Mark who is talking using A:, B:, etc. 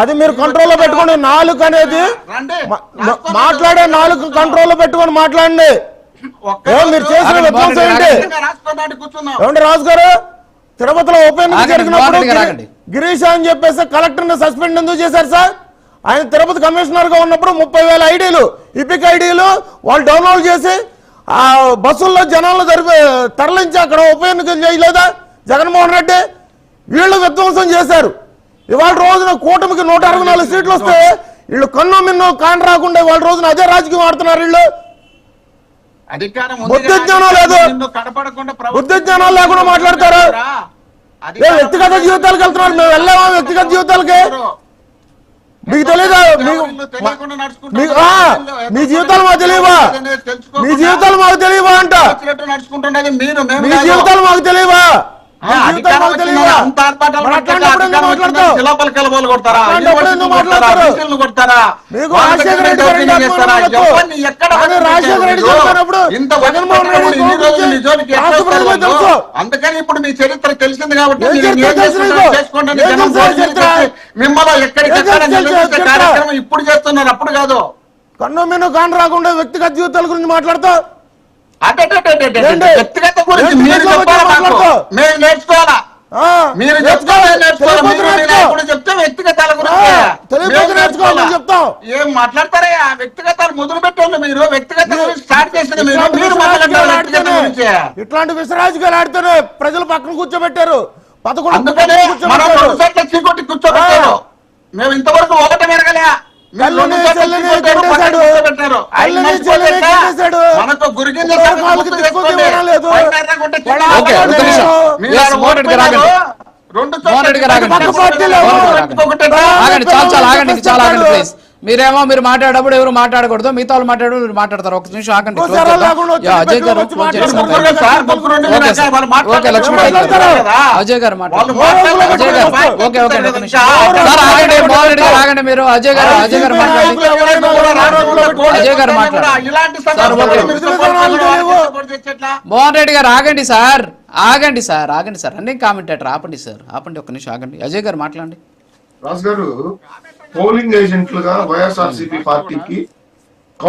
A: అది మీరు కంట్రోల్లో పెట్టుకోండి. నాలుగు అనేది మాట్లాడే నాలుగు కంట్రోల్లో పెట్టుకొని మాట్లాడండి. మీరు చేసిన విధ్వంసం ఏంటి? ఏమండి రాజు గారు, తిరుపతిలో ఉప ఎన్నిక జరిగినప్పుడు గిరీష్ అని చెప్పేసి కలెక్టర్ ని సస్పెండ్ ఎందుకు చేశారు సార్? ఆయన తిరుపతి కమిషనర్ గా ఉన్నప్పుడు 30,000 ఐడీలు ఇపిక్ ఐడీలు వాళ్ళు డౌన్లోడ్ చేసి ఆ బస్సుల్లో జనాలను తరలించి అక్కడ ఉప ఎన్నికలు చేయలేదా జగన్మోహన్ రెడ్డి? వీళ్ళు విధ్వంసం చేశారు. ఇవాళ రోజున కూటమికి 164 సీట్లు వస్తే వీళ్ళు కన్ను మిన్ను కాని రాకుండా వాళ్ళ రోజున అదే రాజకీయం ఆడుతున్నారు. వీళ్ళు బుద్ధి జ్ఞానం లేదు, బుద్ధి జ్ఞానాలు లేకుండా మాట్లాడతారు. వ్యక్తిగత జీవితాలకు వెళ్తున్నారు, మేము వెళ్ళామా వ్యక్తిగత జీవితాలకి? మీకు తెలీదా? మీ జీవితాలు మాకు తెలియవా? మీ జీవితాలు మాకు తెలియవా అంట? మీ జీవితాలు మాకు తెలియవా?
B: అందుకని ఇప్పుడు మీ చరిత్ర తెలిసింది కాబట్టి మిమ్మల్ని ఎక్కడికెక్కడ కార్యక్రమం ఇప్పుడు చేస్తున్నారు, అప్పుడు కాదు.
A: కన్ను మిన్ను కాని రాకుండా వ్యక్తిగత జీవితాల గురించి మాట్లాడతా
B: వ్యక్తిగత గురించి మీరు చెప్పాలా? మేము నేర్చుకోవాలా? మీరు నేర్చుకోవాలి చెప్తే వ్యక్తిగతాల గురించి ఏం మాట్లాడతారయ్యా? వ్యక్తిగతాలు మొదలు పెట్టండి. మీరు వ్యక్తిగత గురించి స్టార్ట్ చేసింది మీరు మాట్లాడారు.
A: ఇట్లాంటి విసరాజుగాలు ఆడితేనే ప్రజలు పక్కన కూర్చోబెట్టారు.
B: అందుకనే మనం 2 సార్లు చీకొట్టి కూర్చోబెట్టారు. మేము ఇంతవరకు ఒకటి మెరగలే. మనకు గురిగింది
C: మీరేమో మీరు మాట్లాడేటప్పుడు ఎవరు మాట్లాడకూడదు, మిగతా వాళ్ళు మాట్లాడు మీరు మాట్లాడతారు. ఒక నిమిషం ఆగండి. అజయ్ గారు, అజయ్ గారు మాట్లాడారు. ఓకే ఓకే ఆగండి మీరు. అజయ్ గారు మాట్లాడండి. అజయ్ గారు మాట్లాడారు. మోహన్ రెడ్డి గారు ఆగండి సార్, ఆగండి సార్, ఆగండి సార్. అన్నీ కామెంటేటర్ ఆపండి సార్, ఆపండి. ఒక్క నిమిషం ఆగండి. అజయ్ గారు మాట్లాడండి.
D: రాజు గారు, పోలింగ్ ఏజెంట్లుగా వైఎస్ఆర్సీపీ పార్టీకి